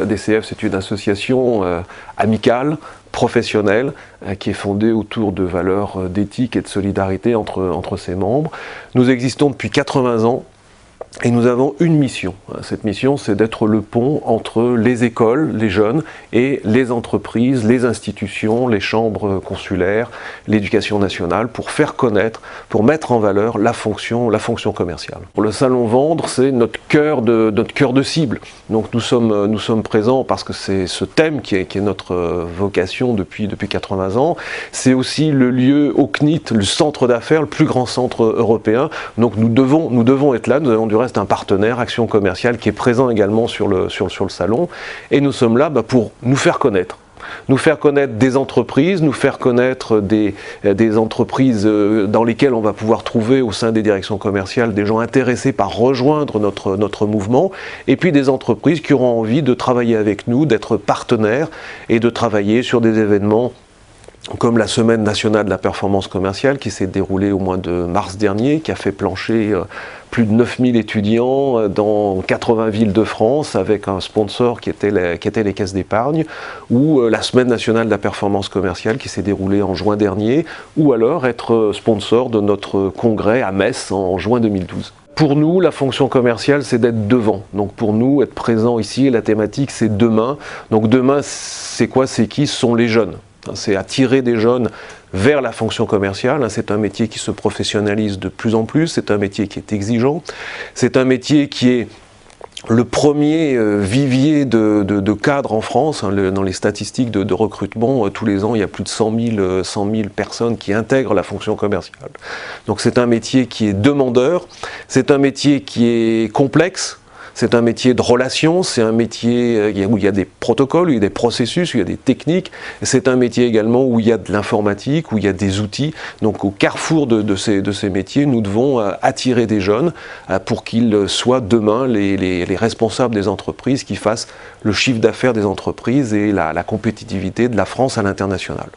La DCF, c'est une association amicale, professionnelle, qui est fondée autour de valeurs d'éthique et de solidarité entre ses membres. Nous existons depuis 80 ans. Et nous avons une mission. Cette mission, c'est d'être le pont entre les écoles, les jeunes, et les entreprises, les institutions, les chambres consulaires, l'éducation nationale, pour faire connaître, pour mettre en valeur la fonction commerciale. Pour le Salon Vendre, c'est notre cœur de cible. Donc nous sommes présents parce que c'est ce thème qui est notre vocation depuis 80 ans. C'est aussi le lieu au CNIT, le centre d'affaires, le plus grand centre européen. Donc nous devons être là. Nous avons du reste un partenaire, Action Commerciale, qui est présent également sur le salon, et nous sommes là pour nous faire connaître des entreprises, nous faire connaître des entreprises dans lesquelles on va pouvoir trouver au sein des directions commerciales des gens intéressés par rejoindre notre mouvement, et puis des entreprises qui auront envie de travailler avec nous, d'être partenaires et de travailler sur des événements comme la Semaine nationale de la performance commerciale qui s'est déroulée au mois de mars dernier, qui a fait plancher plus de 9000 étudiants dans 80 villes de France avec un sponsor qui était les caisses d'épargne, ou la Semaine nationale de la performance commerciale qui s'est déroulée en juin dernier, ou alors être sponsor de notre congrès à Metz en juin 2012. Pour nous, la fonction commerciale, c'est d'être devant. Donc pour nous, être présent ici, la thématique, c'est demain. Donc demain, c'est quoi? C'est qui? Ce sont les jeunes. C'est attirer des jeunes vers la fonction commerciale. C'est un métier qui se professionnalise de plus en plus, c'est un métier qui est exigeant, c'est un métier qui est le premier vivier de cadres en France. Dans les statistiques de recrutement, tous les ans, il y a plus de 100 000 personnes qui intègrent la fonction commerciale. Donc c'est un métier qui est demandeur, c'est un métier qui est complexe. C'est un métier de relation, c'est un métier où il y a des protocoles, où il y a des processus, où il y a des techniques. C'est un métier également où il y a de l'informatique, où il y a des outils. Donc au carrefour de ces métiers, nous devons attirer des jeunes pour qu'ils soient demain les responsables des entreprises, qui fassent le chiffre d'affaires des entreprises et la compétitivité de la France à l'international.